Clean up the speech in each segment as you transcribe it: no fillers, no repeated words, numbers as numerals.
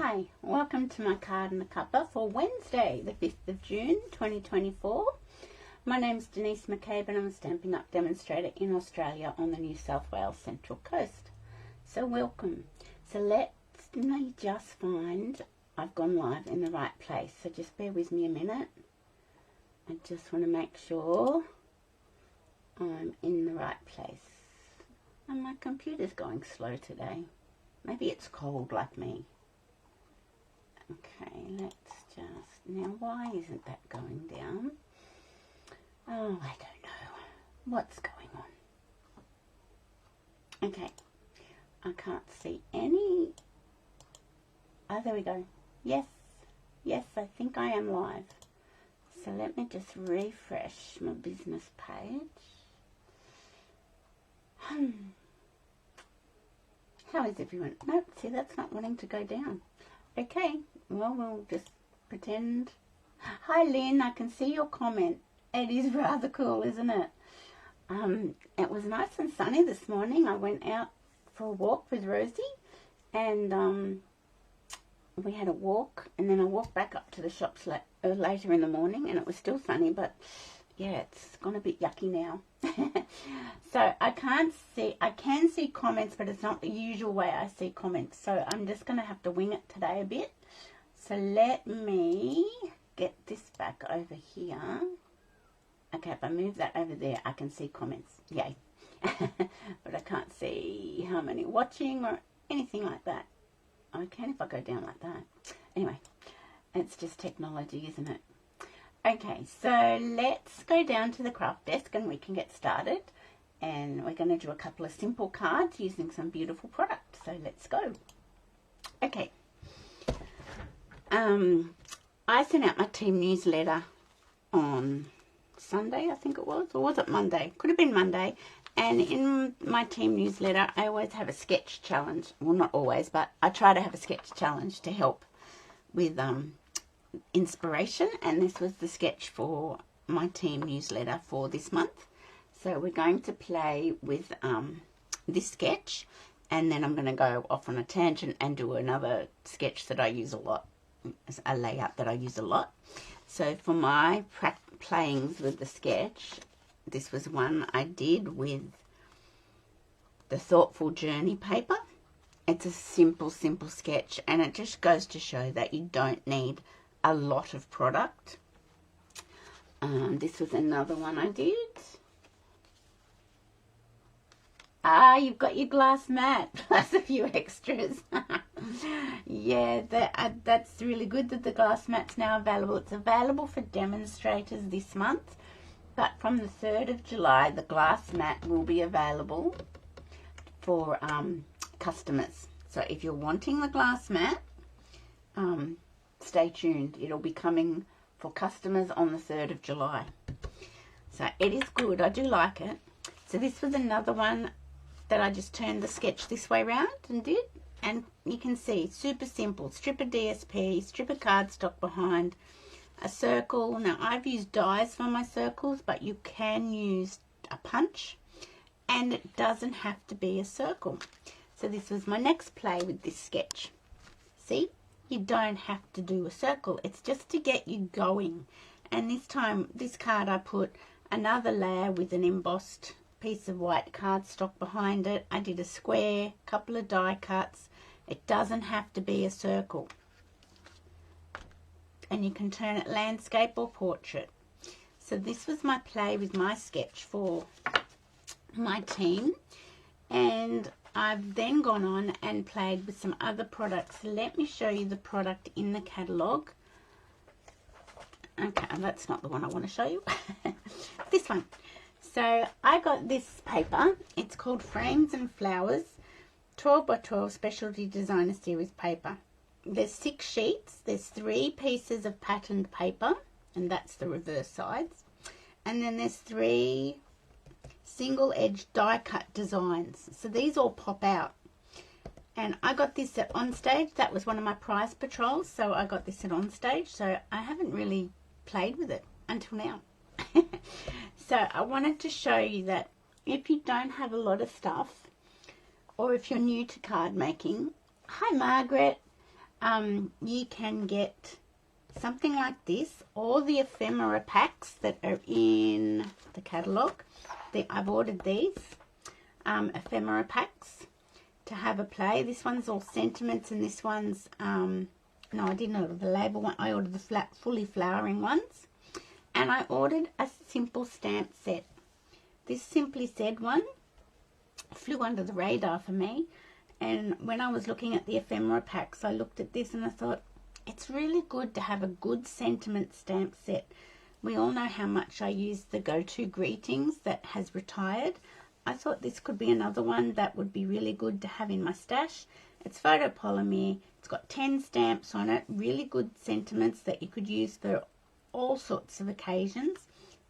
Hi, welcome to my card and a cuppa for Wednesday, the 5th of June 2024. My name's Denise McCabe and I'm a Stampin' Up! Demonstrator in Australia on the New South Wales Central Coast. So welcome. So let me just find I've gone live in the right place. So just bear with me a minute. I just want to make sure I'm in the right place. And my computer's going slow today. Maybe it's cold like me. Okay, let's just, now why isn't that going down? Oh, I don't know what's going on. Okay, I can't see any, oh there we go, yes, I think I am live. So let me just refresh my business page. How is everyone? Nope, see that's not wanting to go down. Okay, well, we'll just pretend. Hi, Lynn, I can see your comment. It is rather cool, isn't it? It was nice and sunny this morning. I went out for a walk with Rosie, and we had a walk, and then I walked back up to the shops later in the morning, and it was still sunny, but yeah, it's gone a bit yucky now. So I can see comments, but it's not the usual way I see comments. So I'm just going to have to wing it today a bit. So let me get this back over here. Okay, if I move that over there, I can see comments. Yay. But I can't see how many watching or anything like that. I can if I go down like that. Anyway, it's just technology, isn't it? Okay, so let's go down to the craft desk and we can get started. And we're going to do a couple of simple cards using some beautiful products. So let's go. Okay. I sent out my team newsletter on Sunday, I think it was. Or was it Monday? Could have been Monday. And in my team newsletter, I always have a sketch challenge. Well, not always, but I try to have a sketch challenge to help with inspiration, and this was the sketch for my team newsletter for this month. So we're going to play with this sketch, and then I'm going to go off on a tangent and do another sketch that I use a lot, a layout that I use a lot. So for my playings with the sketch, this was one I did with the Thoughtful Journey paper. It's a simple sketch, and it just goes to show that you don't need a lot of product. This was another one I did. Ah, you've got your glass mat plus a few extras. Yeah, that's really good that the glass mat's now available. It's available for demonstrators this month, but from the 3rd of July, the glass mat will be available for customers. So if you're wanting the glass mat, stay tuned. It'll be coming for customers on the 3rd of July. So it is good. I do like it. So this was another one that I just turned the sketch this way around and did. And you can see, super simple. Strip of DSP, strip of cardstock behind, a circle. Now I've used dies for my circles, but you can use a punch. And it doesn't have to be a circle. So this was my next play with this sketch. See? You don't have to do a circle. It's just to get you going. And this time, this card, I put another layer with an embossed piece of white cardstock behind it. I did a square, couple of die cuts. It doesn't have to be a circle. And you can turn it landscape or portrait. So this was my play with my sketch for my team. And I've then gone on and played with some other products. Let me show you the product in the catalogue. Okay, that's not the one I want to show you. This one. So I got this paper. It's called Frames and Flowers 12 by 12 Specialty Designer Series paper. There's 6 sheets. There's 3 pieces of patterned paper, and that's the reverse sides. And then there's 3 single edge die cut designs. So these all pop out. And I got this at Onstage. That was one of my prize patrols. So I got this at Onstage. So I haven't really played with it until now. So I wanted to show you that if you don't have a lot of stuff, or if you're new to card making, hi Margaret, you can get something like this, or the ephemera packs that are in the catalogue. I've ordered these ephemera packs to have a play. This one's all sentiments, and this one's no, I didn't order the label one. I ordered the fully flowering ones, and I ordered a simple stamp set. This Simply Said one flew under the radar for me, and when I was looking at the ephemera packs, I looked at this and I thought, it's really good to have a good sentiment stamp set. We all know how much I use the Go-To Greetings that has retired. I thought this could be another one that would be really good to have in my stash. It's photopolymer. It's got 10 stamps on it. Really good sentiments that you could use for all sorts of occasions.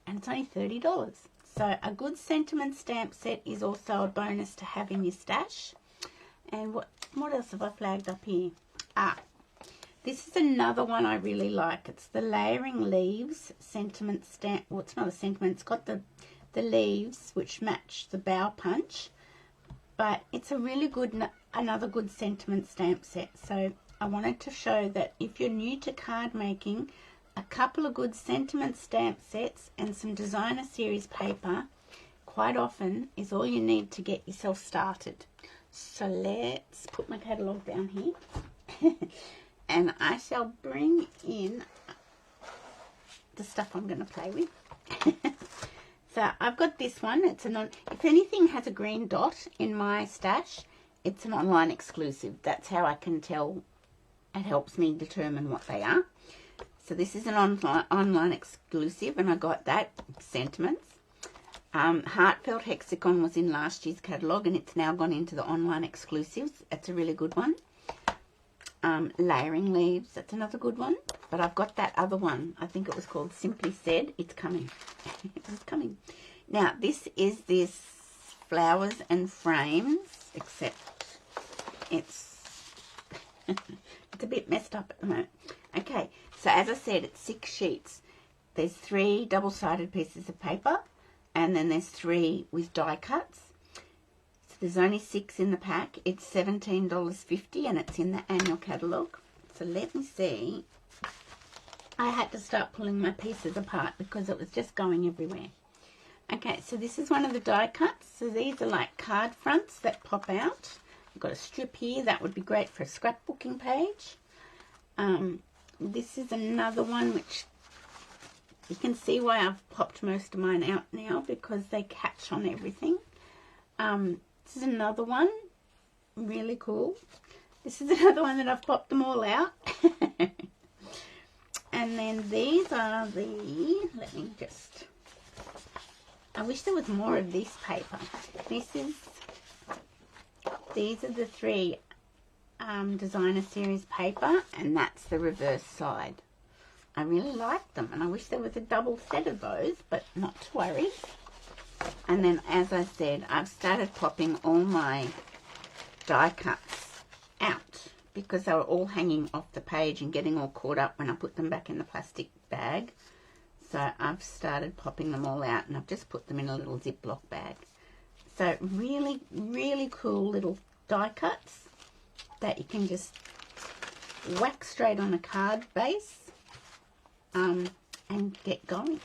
And it's only $30. So a good sentiment stamp set is also a bonus to have in your stash. And what else have I flagged up here? This is another one I really like. It's the Layering Leaves sentiment stamp. Well, it's not a sentiment. It's got the leaves which match the bow punch. But it's a really good, another good sentiment stamp set. So I wanted to show that if you're new to card making, a couple of good sentiment stamp sets and some designer series paper quite often is all you need to get yourself started. So let's put my catalogue down here. And I shall bring in the stuff I'm going to play with. So I've got this one. It's if anything has a green dot in my stash, it's an online exclusive. That's how I can tell. It helps me determine what they are. So this is an online exclusive, and I got that. Sentiments. Heartfelt Hexagon was in last year's catalogue, and it's now gone into the online exclusives. It's a really good one. Layering Leaves, that's another good one. But I've got that other one. I think it was called Simply Said. It's coming. It's coming. Now, this is this Flowers and Frames, except it's it's a bit messed up at the moment. Okay, so as I said, it's 6 sheets. There's 3 double-sided pieces of paper, and then there's 3 with die cuts. There's only 6 in the pack. It's $17.50, and it's in the annual catalogue. So let me see. I had to start pulling my pieces apart because it was just going everywhere. Okay, so this is one of the die cuts. So these are like card fronts that pop out. I've got a strip here. That would be great for a scrapbooking page. This is another one which you can see why I've popped most of mine out now, because they catch on everything. This is another one, really cool. This is another one that I've popped them all out. And then these are the, I wish there was more of this paper. These are the 3 designer series paper, and that's the reverse side. I really like them, and I wish there was a double set of those, but not to worry. And then, as I said, I've started popping all my die cuts out because they were all hanging off the page and getting all caught up when I put them back in the plastic bag. So I've started popping them all out, and I've just put them in a little Ziploc bag. So really, really cool little die cuts that you can just whack straight on a card base and get going.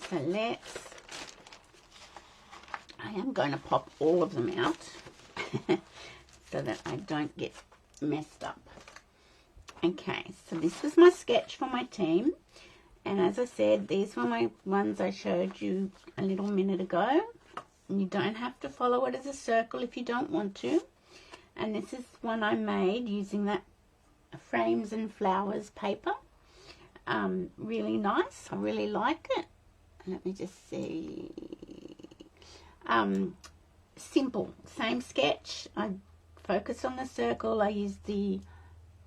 So I am going to pop all of them out so that I don't get messed up. Okay, so this was my sketch for my team. And as I said, these were my ones I showed you a little minute ago. And you don't have to follow it as a circle if you don't want to. And this is one I made using that Frames and Flowers paper. Really nice. I really like it. Let me just see. Simple, same sketch. I focused on the circle. I used the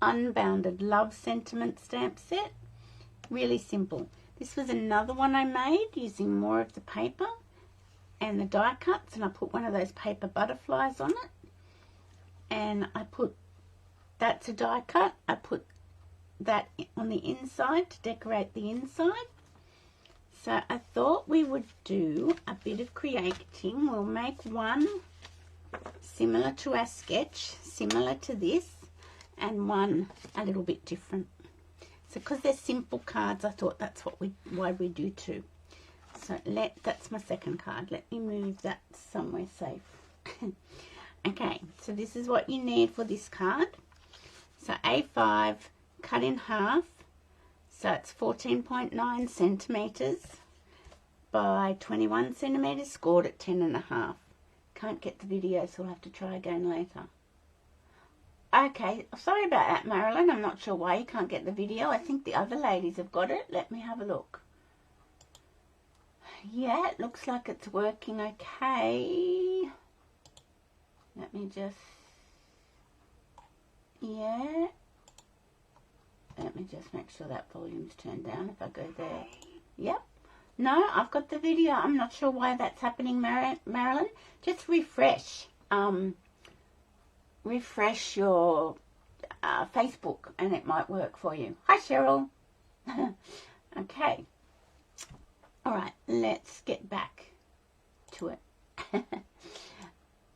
Unbounded Love Sentiment stamp set. Really simple. This was another one I made using more of the paper and the die cuts, and I put one of those paper butterflies on it, and I put, that's a die cut, I put that on the inside to decorate the inside. So I thought we would do a bit of creating. We'll make one similar to our sketch, similar to this, and one a little bit different. So because they're simple cards, I thought that's why we do two. So that's my second card. Let me move that somewhere safe. Okay, so this is what you need for this card. So A5 cut in half. So it's 14.9 centimeters by 21 centimeters, scored at 10.5. Can't get the video, so I'll have to try again later. Okay, sorry about that, Marilyn. I'm not sure why you can't get the video. I think the other ladies have got it. Let me have a look. Yeah, it looks like it's working okay. Let me just... Yeah. Let me just make sure that volume's turned down if I go there. Yep. No, I've got the video. I'm not sure why that's happening, Marilyn. Just refresh. Refresh your Facebook and it might work for you. Hi, Cheryl. Okay. All right, let's get back to it.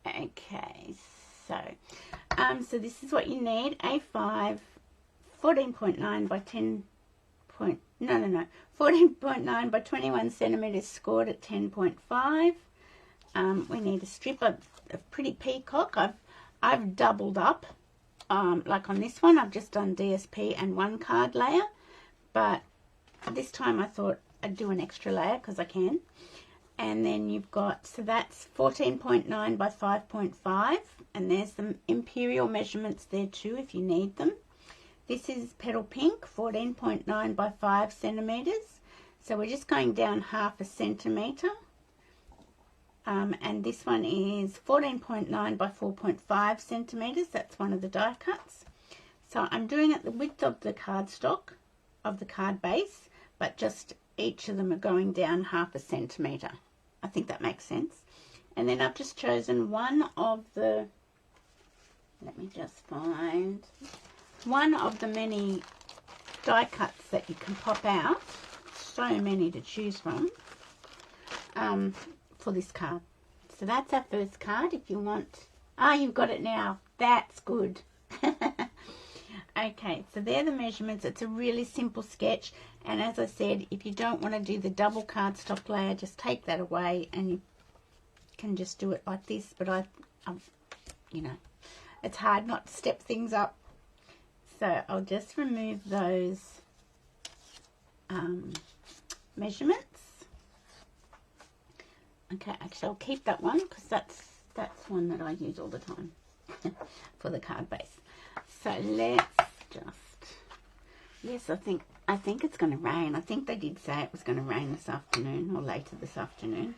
Okay, so this is what you need. A5, 14.9 by 14.9 by 21 centimeters, scored at 10.5. We need a strip of pretty peacock. I've doubled up. Like on this one, I've just done DSP and one card layer, but this time I thought I'd do an extra layer because I can. And then you've got, so that's 14.9 by 5.5, and there's the imperial measurements there too if you need them. This is petal pink, 14.9 by 5 centimeters. So we're just going down half a centimeter. And this one is 14.9 by 4.5 centimeters. That's one of the die cuts. So I'm doing it the width of the cardstock, of the card base, but just each of them are going down half a centimeter. I think that makes sense. And then I've just chosen one of the, let me just find, one of the many die cuts that you can pop out. So many to choose from. For this card. So that's our first card. If you want, you've got it now. That's good. Okay, so they're the measurements. It's a really simple sketch, and as I said, if you don't want to do the double cardstock layer, just take that away and you can just do it like this. But you know, it's hard not to step things up, so I'll just remove those measurements. Okay, actually I'll keep that one because that's one that I use all the time for the card base. So let's just, yes, I think it's going to rain. I think they did say it was going to rain this afternoon or later this afternoon.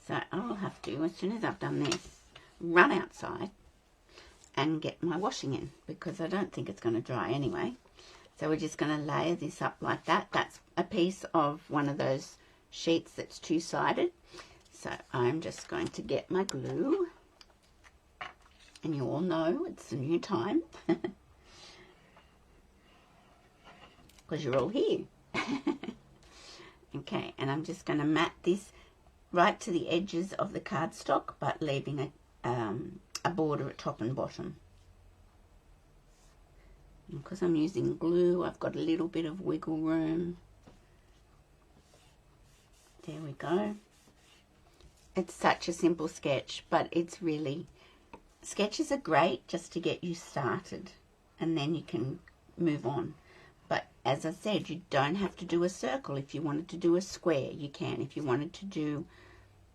So I'll have to, as soon as I've done this, run outside and get my washing in because I don't think it's going to dry anyway. So we're just going to layer this up like that. That's a piece of one of those sheets that's two-sided. So I'm just going to get my glue, and you all know it's a new time because you're all here. Okay, and I'm just going to mat this right to the edges of the cardstock, but leaving a border at top and bottom. And because I'm using glue, I've got a little bit of wiggle room. There we go. It's such a simple sketch, but it's really, sketches are great just to get you started and then you can move on. But as I said, you don't have to do a circle. If you wanted to do a square, you can. If you wanted to do,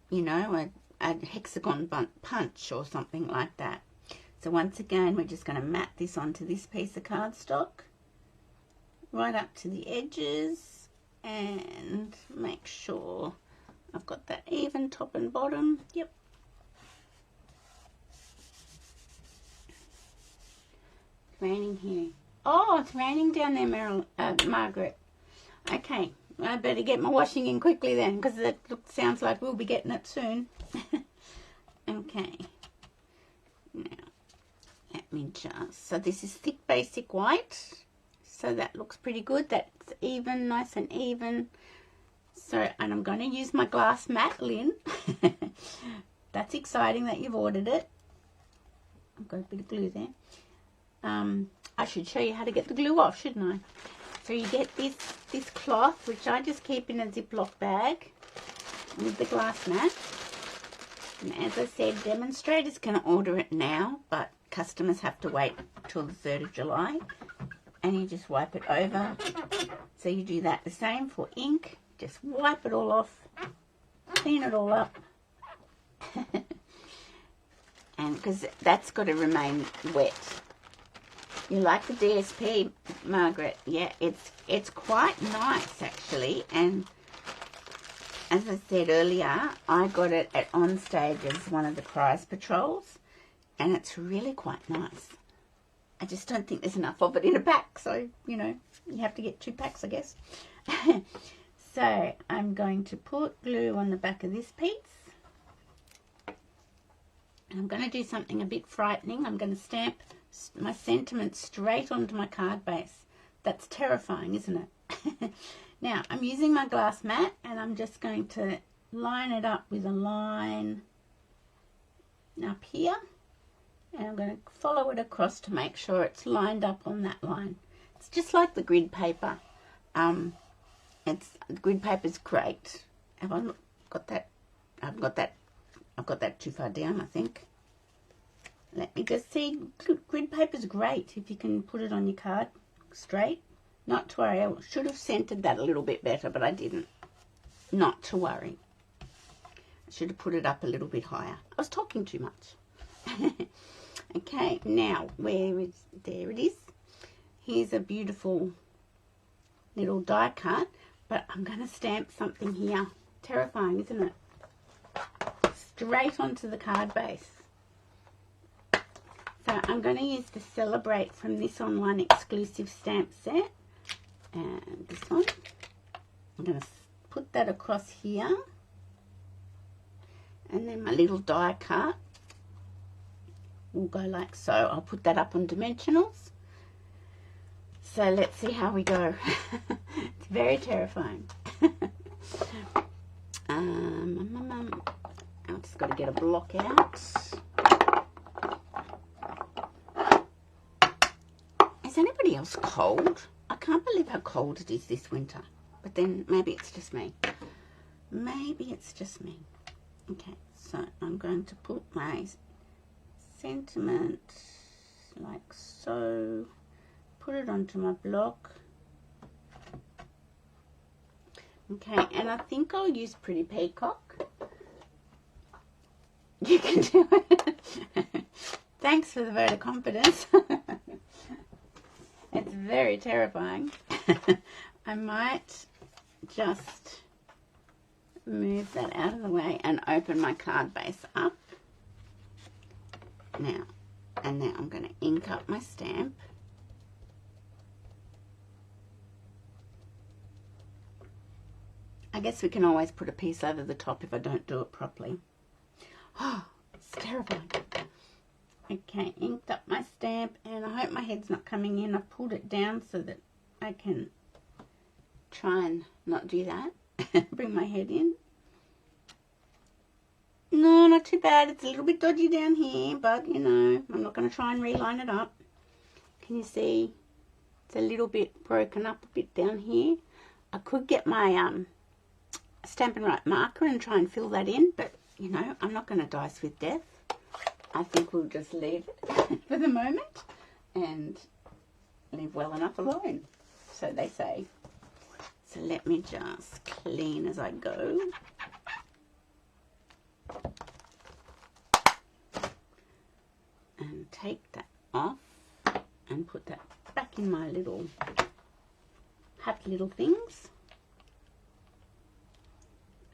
you know, a hexagon punch or something like that. So once again, we're just going to mat this onto this piece of cardstock right up to the edges and make sure I've got that even top and bottom. Yep. It's raining here. Oh, it's raining down there, Margaret. Okay, I better get my washing in quickly then because it sounds like we'll be getting it soon. Okay. Now, let me just, so this is thick basic white. So that looks pretty good. That's even, nice and even. So, and I'm going to use my glass mat, Lynn. That's exciting that you've ordered it. I've got a bit of glue there. I should show you how to get the glue off, shouldn't I? So you get this cloth, which I just keep in a Ziploc bag with the glass mat. And as I said, demonstrators can order it now, but customers have to wait till the 3rd of July. And you just wipe it over. So you do that the same for ink. Just wipe it all off, clean it all up. And because that's got to remain wet. You like the DSP, Margaret? Yeah, it's quite nice actually. And as I said earlier, I got it at On Stage as one of the prize patrols, and it's really quite nice. I just don't think there's enough of it in a pack, so you know, you have to get 2 packs, I guess. So I'm going to put glue on the back of this piece. And I'm going to do something a bit frightening. I'm going to stamp my sentiments straight onto my card base. That's terrifying, isn't it? Now, I'm using my glass mat, and I'm just going to line it up with a line up here. And I'm going to follow it across to make sure it's lined up on that line. It's just like the grid paper. The grid paper's great. Have I got that? I've got that too far down, I think. Let me just see. Grid paper's great if you can put it on your card straight. Not to worry. I should have centered that a little bit better, but I didn't. Not to worry. I should have put it up a little bit higher. I was talking too much. Okay, now there it is. Here's a beautiful little die cut, but I'm going to stamp something here. Terrifying, isn't it? Straight onto the card base. So I'm going to use the Celebrate from this online exclusive stamp set. And this one. I'm going to put that across here. And then my little die cut will go like so. I'll put that up on dimensionals. So let's see how we go. It's very terrifying. I've just got to get a block out. Is anybody else cold? I can't believe how cold it is this winter. But then maybe it's just me. Maybe it's just me. Okay, so I'm going to put my sentiment like so. Put it onto my block. Okay, and I think I'll use Pretty Peacock. You can do it. Thanks for the vote of confidence. It's very terrifying. I might just move that out of the way and open my card base up. Now, and now I'm going to ink up my stamp. I guess we can always put a piece over the top if I don't do it properly. Oh, it's terrifying. Okay, inked up my stamp, and I hope my head's not coming in. I've pulled it down so that I can try and not do that. Bring my head in. No, not too bad. It's a little bit dodgy down here, but, you know, I'm not going to try and reline it up. Can you see? It's a little bit broken up a bit down here. I could get my Stampin' Right marker and try and fill that in, but, you know, I'm not going to dice with death. I think we'll just leave it for the moment and leave well enough alone, so they say. So let me just clean as I go. And take that off and put that back in my little happy little things.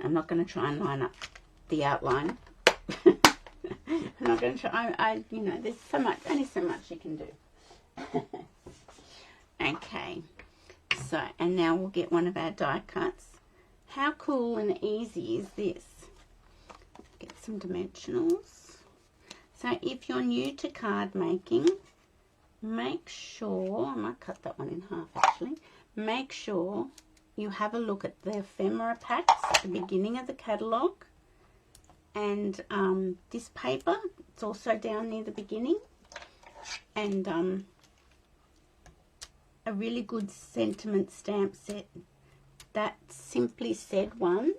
I'm not going to try and line up the outline. I'm not going to try. You know, there's so much, only so much you can do. Okay, so, and now we'll get one of our die cuts. How cool and easy is this? Get some dimensionals. So if you're new to card making, make sure, I might cut that one in half actually, make sure you have a look at the ephemera packs at the beginning of the catalogue. And this paper, it's also down near the beginning. And a really good sentiment stamp set. That Simply Said one.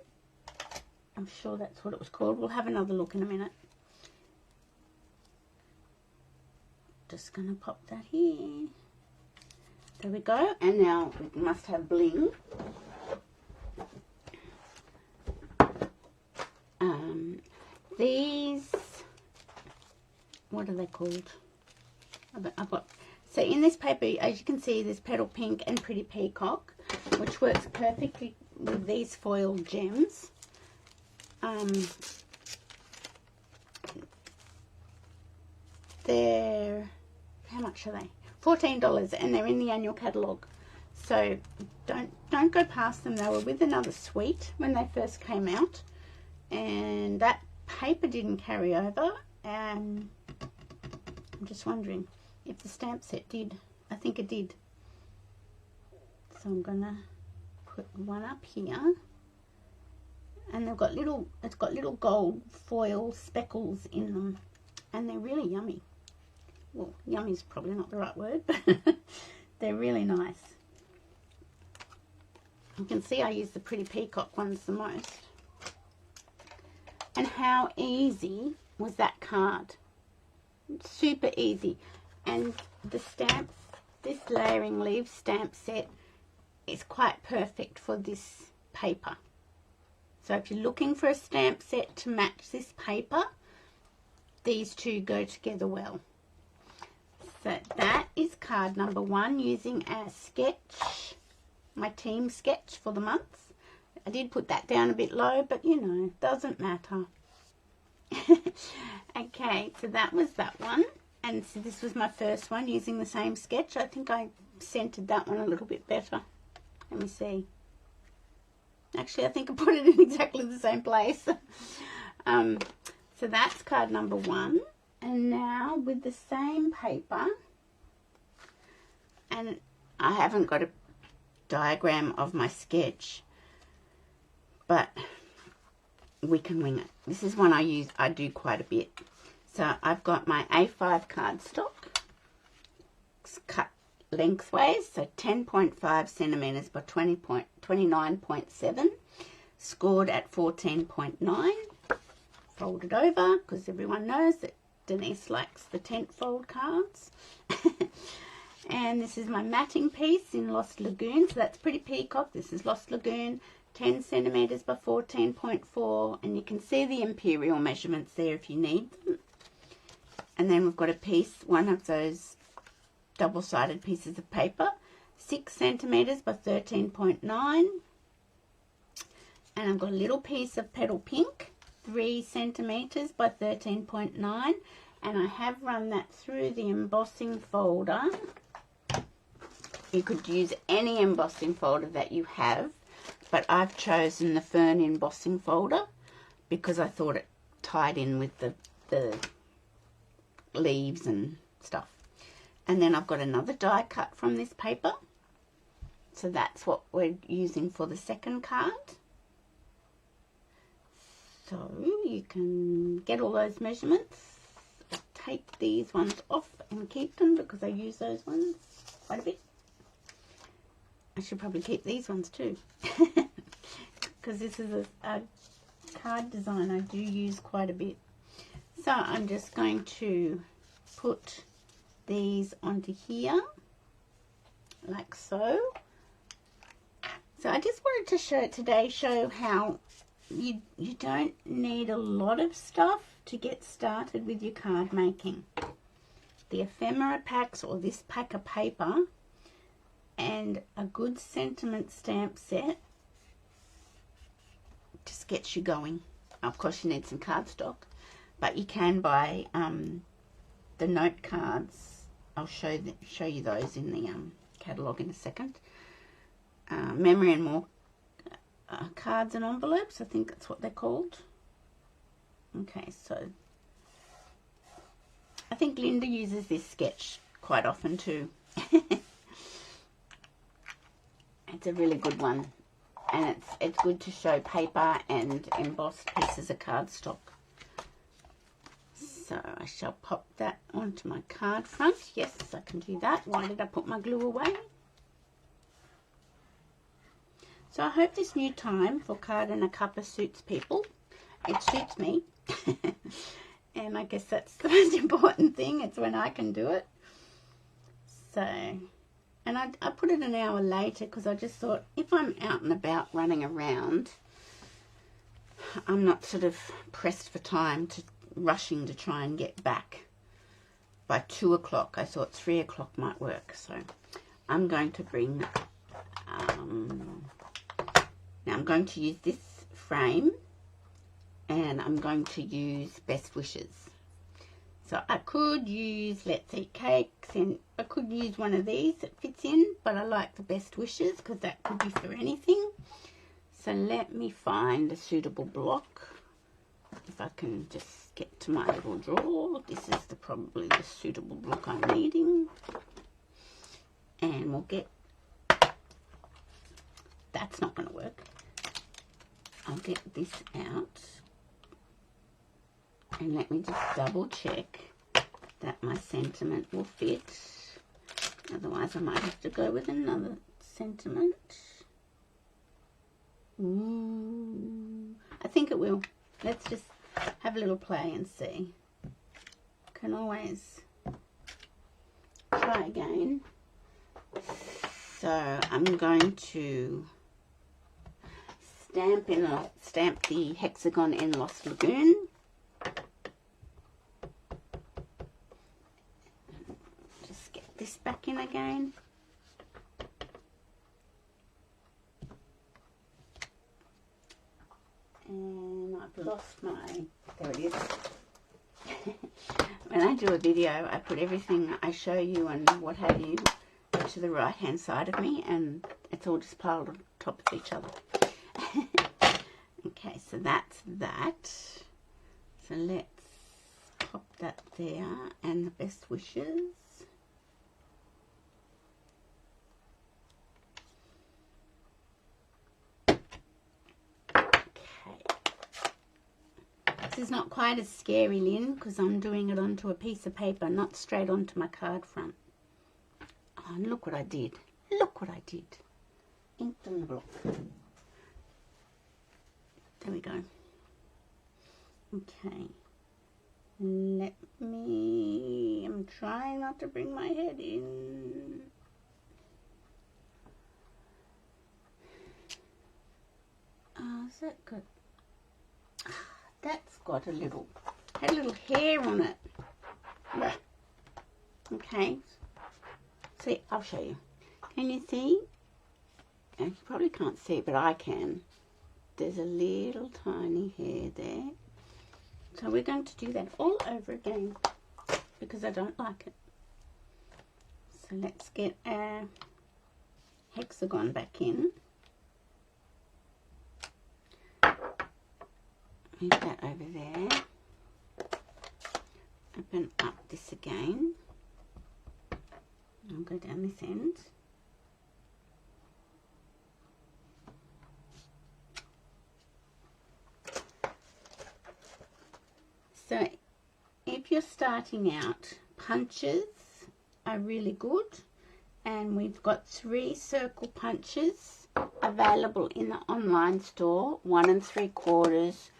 I'm sure that's what it was called. We'll have another look in a minute. Just going to pop that here. There we go. And now we must have bling. These, what are they called? I've got, so in this paper, as you can see, there's Petal Pink and Pretty Peacock, which works perfectly with these foil gems. They're, how much are they? $14, and they're in the annual catalogue. So don't go past them. They were with another suite when they first came out, and that paper didn't carry over. I'm just wondering if the stamp set did. I think it did. So I'm gonna put one up here, and they've got little, it's got little gold foil speckles in them, and they're really yummy. Well, yummy is probably not the right word, but they're really nice. You can see I use the Pretty Peacock ones the most. And how easy was that card? Super easy. And the stamps, this layering leaf stamp set is quite perfect for this paper. So if you're looking for a stamp set to match this paper, these two go together well. So that is card number 1 using our sketch, my team sketch for the month. I did put that down a bit low, but you know, doesn't matter. Okay, so that was that one. And so this was my first one using the same sketch. I think I centered that one a little bit better. Let me see. Actually, I think I put it in exactly the same place. So that's card number 1. And now with the same paper, and I haven't got a diagram of my sketch, but we can wing it. This is one I do quite a bit. So I've got my A5 cardstock. It's cut lengthways, so 10.5 centimeters by 29.7, scored at 14.9. Folded over, because everyone knows that Denise likes the tent fold cards. And this is my matting piece in Lost Lagoon. So that's Pretty Peacock. This is Lost Lagoon, 10 centimeters by 14.4. And you can see the imperial measurements there if you need them. And then we've got a piece, one of those double-sided pieces of paper, 6 centimeters by 13.9. And I've got a little piece of Petal Pink, 3 centimeters by 13.9, and I have run that through the embossing folder. You could use any embossing folder that you have, but I've chosen the Fern embossing folder because I thought it tied in with the leaves and stuff. And then I've got another die cut from this paper, so that's what we're using for the second card. So you can get all those measurements. I'll take these ones off and keep them because I use those ones quite a bit. I should probably keep these ones too because this is a card design I do use quite a bit. So I'm just going to put these onto here like so. So I just wanted to show how you don't need a lot of stuff to get started with your card making. The ephemera packs, or this pack of paper, and a good sentiment stamp set just gets you going. Of course you need some cardstock, but you can buy the note cards. I'll show you those in the catalogue in a second. Memory and More cards and envelopes, I think that's what they're called. Okay, so I think Linda uses this sketch quite often too. It's a really good one, and it's good to show paper and embossed pieces of cardstock. So I shall pop that onto my card front. Yes, I can do that. Why did I put my glue away? So I hope this new time for card and a cuppa suits people. It suits me. And I guess that's the most important thing. It's when I can do it. So, and I put it an hour later because I just thought if I'm out and about running around, I'm not sort of pressed for time to rushing to try and get back by 2 o'clock. I thought 3 o'clock might work. So I'm going to bring, now I'm going to use this frame and I'm going to use Best Wishes. So I could use Let's Eat Cakes and I could use one of these that fits in, but I like the Best Wishes because that could be for anything. So let me find a suitable block. If I can just get to my little drawer. This is probably the suitable block I'm needing. And we'll get, that's not going to work. I'll get this out. And let me just double check that my sentiment will fit. Otherwise I might have to go with another sentiment. I think it will. Let's just have a little play and see. Can always try again. So I'm going to stamp the hexagon in Lost Lagoon. Just get this back in again. And I've lost my, there it is. When I do a video, I put everything I show you and what have you to the right hand side of me, and it's all just piled on top of each other. Okay, so that's that. So let's pop that there, and the Best Wishes. This is not quite as scary, Lynn, because I'm doing it onto a piece of paper, not straight onto my card front. Oh, and look what I did. Look what I did. Inked on the block. There we go. Okay. Let me... I'm trying not to bring my head in. Oh, is that good? That's got a little, had a little hair on it. Okay. See, I'll show you. Can you see? You probably can't see it, but I can. There's a little tiny hair there. So we're going to do that all over again because I don't like it. So let's get our hexagon back in. Move that over there. Open up this again. I'll go down this end. So if you're starting out, punches are really good, and we've got 3 circle punches available in the online store, 1 3/4,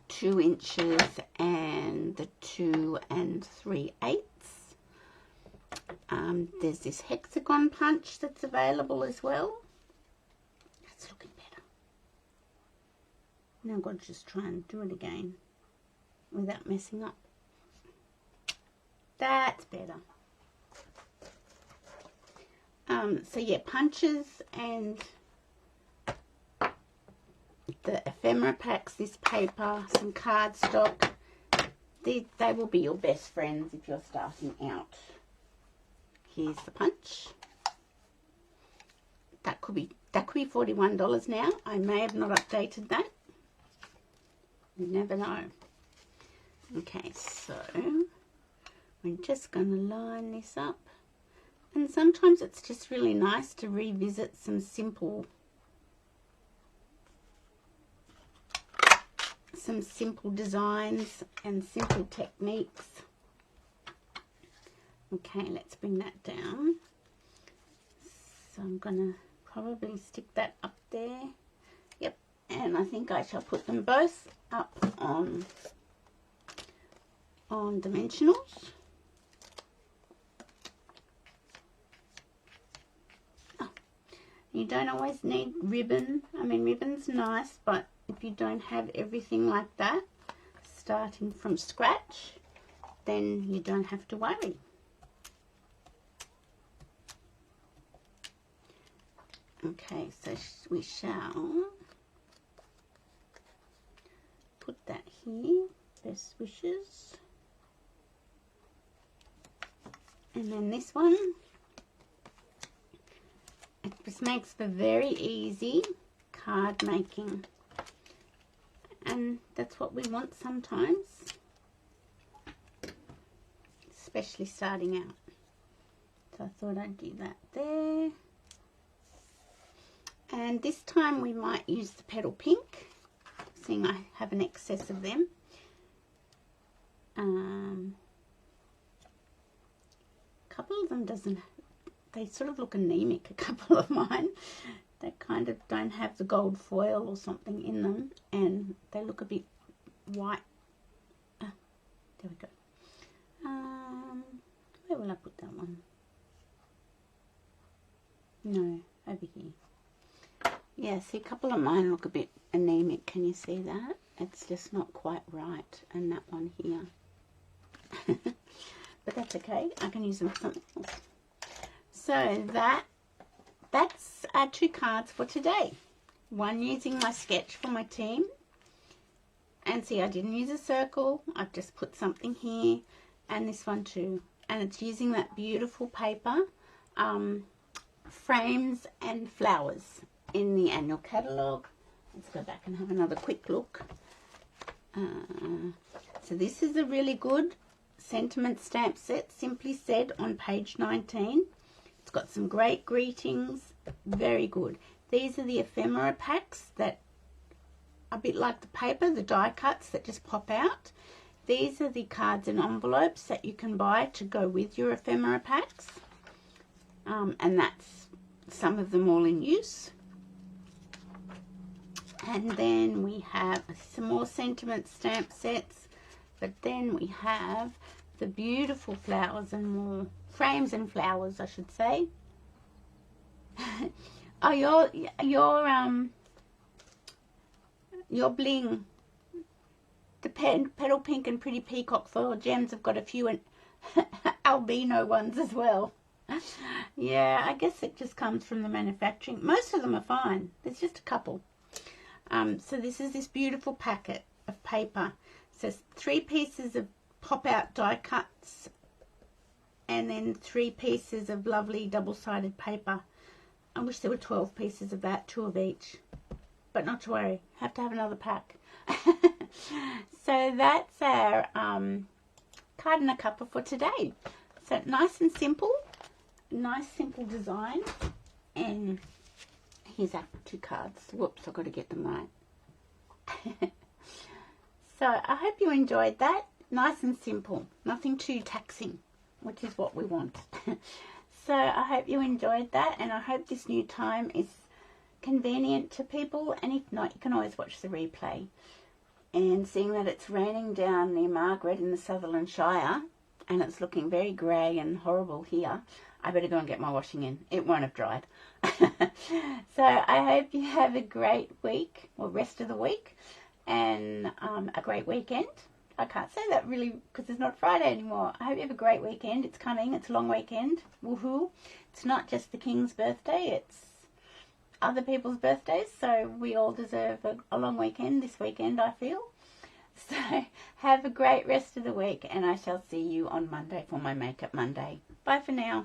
2 inches, and the 2 3/8. There's this hexagon punch that's available as well. That's looking better. Now I've got to just try and do it again without messing up. That's better. So yeah, punches and the ephemera packs, this paper, some cardstock. They will be your best friends if you're starting out. Here's the punch. That could be $41 now. I may have not updated that. You never know. Okay, so we're just going to line this up. And sometimes it's just really nice to revisit some simple designs and simple techniques. Okay, let's bring that down. So I'm going to probably stick that up there. and I think I shall put them both up on dimensionals. Oh, you don't always need ribbon. I mean, ribbon's nice, but if you don't have everything like that, starting from scratch, then you don't have to worry. Okay, so we shall put that here, best wishes. And then this one, it just makes for very easy card making. And that's what we want sometimes, especially starting out. So I thought I'd do that there. And this time we might use the petal pink, seeing I have an excess of them. A couple of them they sort of look anemic, a couple of mine. They kind of don't have the gold foil or something in them, and they look a bit white. There we go. Where will I put that one? No, over here. Yeah, see, a couple of mine look a bit anemic. Can you see that? It's just not quite right. And that one here. But that's okay. I can use them for something else. So that's our 2 cards for today. One using my sketch for my team. And see, I didn't use a circle. I've just put something here. And this one too. And it's using that beautiful paper. Frames and flowers in the annual catalogue. Let's go back and have another quick look. So this is a really good sentiment stamp set, Simply Said, on page 19. It's got some great greetings, very good. These are the ephemera packs that are a bit like the paper, the die cuts that just pop out. These are the cards and envelopes that you can buy to go with your ephemera packs. And that's some of them all in use. And then we have some more sentiment stamp sets, but then we have the beautiful flowers and more frames and flowers, I should say. Oh, your bling, the petal pink and pretty peacock foil gems have got a few albino ones as well. Yeah, I guess it just comes from the manufacturing. Most of them are fine. There's just a couple. So this is this beautiful packet of paper. So 3 pieces of pop-out die cuts and then 3 pieces of lovely double-sided paper. I wish there were 12 pieces of that, 2 of each. But not to worry, have to have another pack. So that's our card and a cuppa for today. So nice and simple, nice simple design. And here's our 2 cards. Whoops, I've got to get them right. So I hope you enjoyed that. Nice and simple, nothing too taxing, which is what we want. So I hope you enjoyed that, and I hope this new time is convenient to people, and if not, you can always watch the replay. And seeing that it's raining down near Margaret in the Sutherland Shire, and it's looking very grey and horrible here, I better go and get my washing in. It won't have dried. So I hope you have a great week, or rest of the week, and a great weekend. I can't say that really because it's not Friday anymore. I hope you have a great weekend. It's coming. It's a long weekend. Woohoo. It's not just the King's birthday. It's other people's birthdays. So we all deserve a long weekend this weekend, I feel. So have a great rest of the week, and I shall see you on Monday for my Makeup Monday. Bye for now.